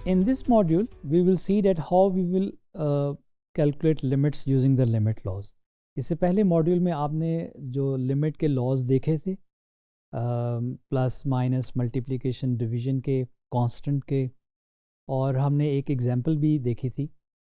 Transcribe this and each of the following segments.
In this module, we will see that how we will calculate limits using the limit laws. इससे पहले module में आपने जो limit के लॉज देखे थे, प्लस माइनस मल्टीप्लिकेशन डिवीजन के, कांस्टेंट के, और हमने एक एग्जांपल भी देखी थी।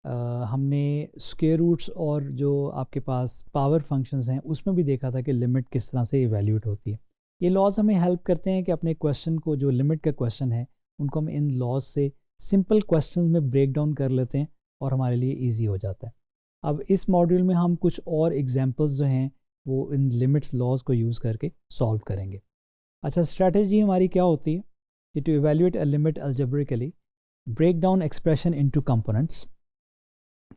हमने स्क्वायर रूट्स और जो आपके पास पावर फंक्शंस हैं उसमें भी देखा था कि लिमिट किस तरह से इवैल्यूएट होती है। ये लॉज हमें हेल्प करते हैं कि अपने क्वेश्चन को, जो लिमिट का क्वेश्चन है, उनको हम इन लॉज से सिंपल क्वेश्चंस में ब्रेक डाउन कर लेते हैं और हमारे लिए इजी हो जाता है। अब इस मॉड्यूल में हम कुछ और एग्जांपल्स जो हैं वो इन लिमिट्स लॉज को यूज़ करके सॉल्व करेंगे। अच्छा, स्ट्रैटेजी हमारी क्या होती है कि to evaluate a limit algebraically, break down expression into components,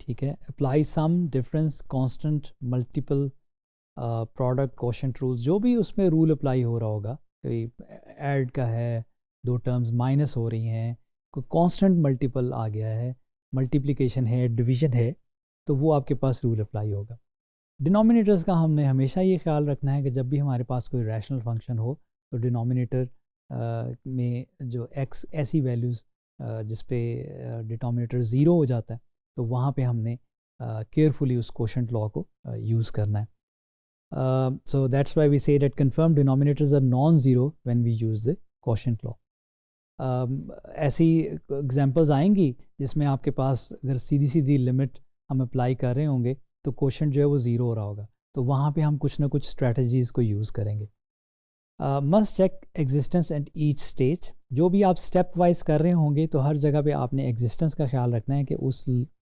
ठीक है, apply sum, difference, constant, multiple, product, quotient rule, जो भी उसमें रूल अप्लाई हो रहा होगा, कोई ऐड का है, दो टर्म्स माइनस हो रही हैं, कोई कांस्टेंट मल्टीपल आ गया है, मल्टीप्लिकेशन है, डिवीजन है, तो वो आपके पास रूल अप्लाई होगा। डिनोमिनेटर्स का हमने हमेशा ये ख्याल रखना है कि जब भी हमारे पास कोई रैशनल फंक्शन हो तो डिनोमिनेटर में जो एक्स ऐसी वैल्यूज़ जिस पे डिनोमिनेटर ज़ीरो हो जाता है, तो वहाँ पे हमने केयरफुली उस कोशेंट लॉ को यूज़ करना है। So that's why we say that confirmed denominators are non-zero when we use the quotient law. ऐसी एग्जांपल्स आएंगी जिसमें आपके पास अगर सीधी सीधी लिमिट हम अप्लाई कर रहे होंगे तो क्वोशेंट जो है वो ज़ीरो हो रहा होगा, तो वहाँ पे हम कुछ ना कुछ स्ट्रैटेजीज़ को यूज़ करेंगे। Must check existence at each stage, जो भी आप स्टेप वाइज कर रहे होंगे तो हर जगह पे आपने एग्जिस्टेंस का ख्याल रखना है कि उस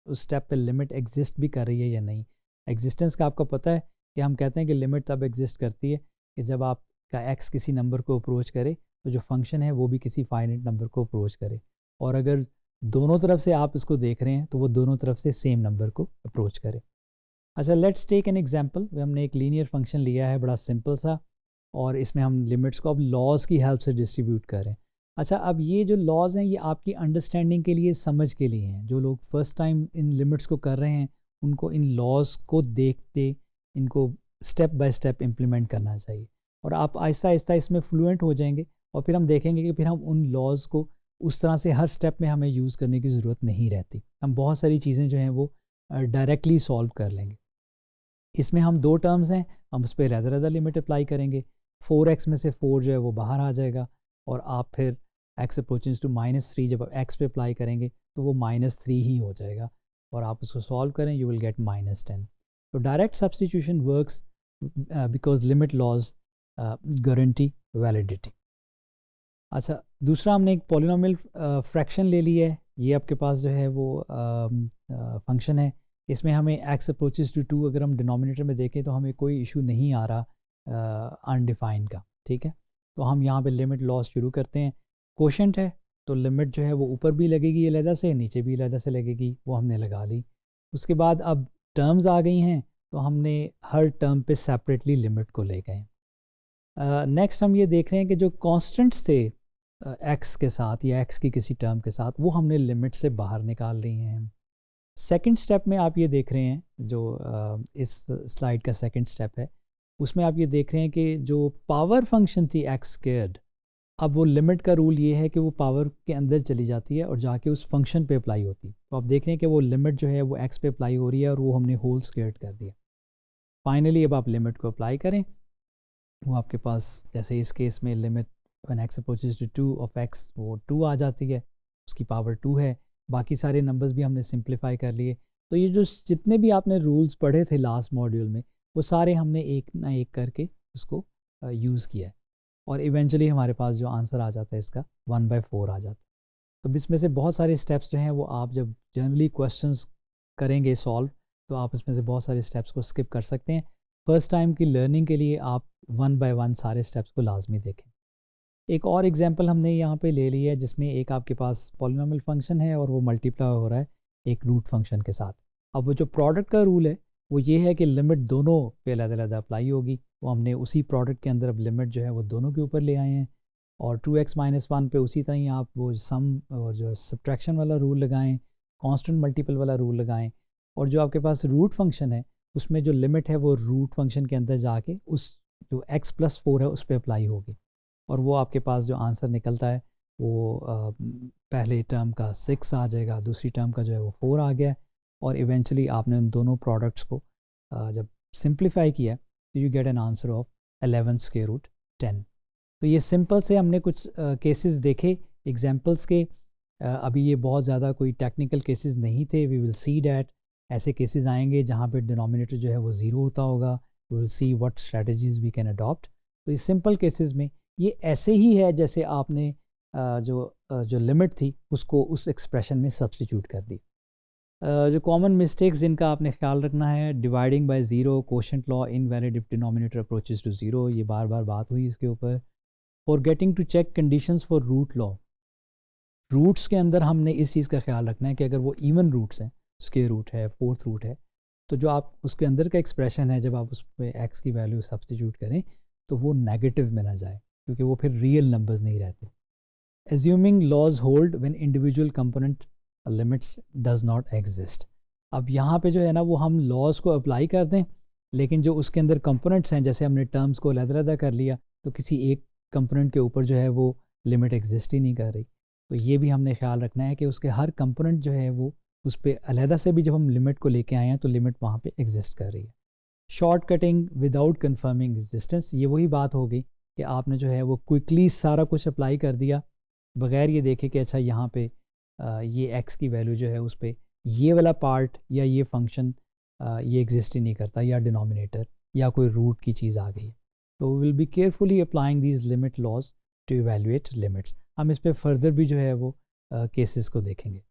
स्टेप पे लिमिट एग्जिस्ट भी कर रही है या नहीं। एग्जिस्टेंस का आपको पता है कि हम कहते हैं कि लिमिट तब एग्जिस्ट करती है कि जब आपका एक्स किसी नंबर को अप्रोच करे तो जो फंक्शन है वो भी किसी फाइनाइट नंबर को अप्रोच करे, और अगर दोनों तरफ से आप इसको देख रहे हैं तो वो दोनों तरफ से सेम नंबर को अप्रोच करे। अच्छा, लेट्स टेक एन एग्जांपल। हमने एक लीनियर फंक्शन लिया है, बड़ा सिंपल सा, और इसमें हम लिमिट्स को अब लॉज की हेल्प से डिस्ट्रीब्यूट करें। अच्छा, अब ये जो लॉज हैं ये आपकी अंडरस्टैंडिंग के लिए, समझ के लिए हैं। जो लोग फर्स्ट टाइम इन लिमिट्स को कर रहे हैं उनको इन लॉज को देखते इनको स्टेप बाय स्टेप इम्प्लीमेंट करना चाहिए, और आप आहिस्ता आहिस्ता इसमें फ्लुएंट हो जाएंगे, और फिर हम देखेंगे कि फिर हम उन लॉज को उस तरह से हर स्टेप में हमें यूज़ करने की ज़रूरत नहीं रहती। हम बहुत सारी चीज़ें जो हैं वो डायरेक्टली सॉल्व कर लेंगे। इसमें हम दो टर्म्स हैं, हम उस पर रैदर लिमिट अप्लाई करेंगे। 4x में से 4 जो है वो बाहर आ जाएगा, और आप फिर x अप्रोचेस टू -3 जब आप x पे अप्लाई करेंगे तो वो -3 ही हो जाएगा, और आप उसको सॉल्व करें, यू विल गेट -10। तो direct substitution works because limit laws guarantee validity. अच्छा, दूसरा हमने एक पॉलिनोमियल फ्रैक्शन ले लिया है। ये आपके पास जो है वो फंक्शन है, इसमें हमें x अप्रोचेस टू 2, अगर हम डिनोमिनेटर में देखें तो हमें कोई इशू नहीं आ रहा अनडिफाइंड का, ठीक है। तो हम यहाँ पे लिमिट लॉस शुरू करते हैं। कोशेंट है तो लिमिट जो है वो ऊपर भी लगेगी अलहदा से, नीचे भी अलहदा से लगेगी, वो हमने लगा ली। उसके बाद अब टर्म्स आ गई हैं तो हमने हर टर्म पे सेपरेटली लिमिट को ले गए। नेक्स्ट हम ये देख रहे हैं कि जो कॉन्स्टेंट्स थे एक्स के साथ या एक्स की किसी टर्म के साथ, वो हमने लिमिट से बाहर निकाल रही हैं। सेकंड स्टेप में आप ये देख रहे हैं, जो इस स्लाइड का सेकंड स्टेप है, उसमें आप ये देख रहे हैं कि जो पावर फंक्शन थी एक्स स्क्वायर्ड, अब वो लिमिट का रूल ये है कि वो पावर के अंदर चली जाती है और जाके उस फंक्शन पे अप्लाई होती है। तो आप देख रहे हैं कि वो लिमिट जो है वो एक्स पे अप्लाई हो रही है और वो हमने होल स्क्वायर्ड कर दिया। फाइनली अब आप लिमिट को अप्लाई करें, वो आपके पास जैसे इस केस में limit when x approaches to 2 of x वो 2 आ जाती है, उसकी पावर 2 है। बाकी सारे नंबर्स भी हमने सिंप्लीफाई कर लिए। तो ये जो जितने भी आपने रूल्स पढ़े थे लास्ट मॉड्यूल में, वो सारे हमने एक ना एक करके उसको यूज़ किया है, और इवेंचुअली हमारे पास जो आंसर आ जाता है इसका 1/4 आ जाता है। तो इसमें से बहुत सारे स्टेप्स जो हैं वो आप जब जनरली क्वेश्चंस करेंगे सॉल्व, तो आप इसमें से बहुत सारे स्टेप्स को स्किप कर सकते हैं। फर्स्ट टाइम की लर्निंग के लिए आप 1 बाय 1 सारे स्टेप्स को लाजमी देखें। एक और एग्जांपल हमने यहाँ पे ले लिया है जिसमें एक आपके पास पॉलिनोमियल फंक्शन है और वो मल्टीप्लाई हो रहा है एक रूट फंक्शन के साथ। अब वो जो प्रोडक्ट का रूल है वो ये है कि लिमिट दोनों पे अलग-अलग अप्लाई होगी। वो हमने उसी प्रोडक्ट के अंदर अब लिमिट जो है वो दोनों के ऊपर ले आए हैं, और 2x - 1 पे उसी तरह ही आप वो सम और जो सब्ट्रैक्शन वाला रूल लगाएं, कांस्टेंट मल्टीपल वाला रूल लगाएं, और जो आपके पास रूट फंक्शन है उसमें जो लिमिट है वो रूट फंक्शन के अंदर जाके उस जो x + 4 है उस पर अप्लाई होगी, और वो आपके पास जो आंसर निकलता है वो पहले टर्म का 6 आ जाएगा, दूसरी टर्म का जो है वो 4 आ गया, और इवेंचुअली आपने उन दोनों प्रोडक्ट्स को जब सिंप्लीफाई किया तो you get an answer of 11 square root 10। तो ये सिंपल से हमने कुछ केसेस देखे एग्जांपल्स के। अभी ये बहुत ज़्यादा कोई टेक्निकल केसेस नहीं थे। वी विल सी डैट ऐसे केसेस आएंगे जहाँ पे डिनोमिनेटर जो है वो ज़ीरो होता होगा। We will see what strategies we can adopt. तो इस सिंपल केसेस में ये ऐसे ही है जैसे आपने जो लिमिट थी उसको उस एक्सप्रेशन में सब्स्टिट्यूट कर दी। जो कॉमन मिस्टेक्स जिनका आपने ख्याल रखना है, dividing by zero, quotient law invalid if denominator approaches to zero, ये बार बार बात हुई इसके ऊपर। Forgetting to check conditions for root law, roots के अंदर हमने इस चीज़ का ख्याल रखना है कि अगर वो इवन रूट्स हैं, स्क्वायर रूट है, फोर्थ रूट है, तो जो आप उसके अंदर का एक्सप्रेशन है जब आप उस पर एक्स की वैल्यू सब्स्टिट्यूट करें तो वो नेगेटिव में ना जाए, क्योंकि वो फिर रियल नंबर्स नहीं रहते। Assuming laws hold when individual component limits does not exist. अब यहाँ पे जो है ना वो हम लॉज को अप्लाई कर दें, लेकिन जो उसके अंदर कंपोनेंट्स हैं, जैसे हमने टर्म्स को अलग-अलग कर लिया, तो किसी एक कंपोनेंट के ऊपर जो है वो लिमिट एग्जिस्ट ही नहीं कर रही। तो ये भी हमने ख्याल रखना है कि उसके हर कंपोनेंट जो है वो उस पर अलहदा से भी जब हम लिमिट को लेके आए हैं तो लिमिट वहाँ पे एग्जिस्ट कर रही है। Short cutting without confirming existence, ये वही बात हो गई कि आपने जो है वो क्विकली सारा कुछ अप्लाई कर दिया बगैर ये देखे कि अच्छा यहाँ पे ये एक्स की वैल्यू जो है उस पर ये वाला पार्ट या ये फंक्शन ये एग्जिस्ट ही नहीं करता, या डिनोमिनेटर या कोई रूट की चीज़ आ गई है। तो will be carefully applying these limit laws to evaluate limits. हम इस पर फर्दर भी जो है वो केसेस को देखेंगे।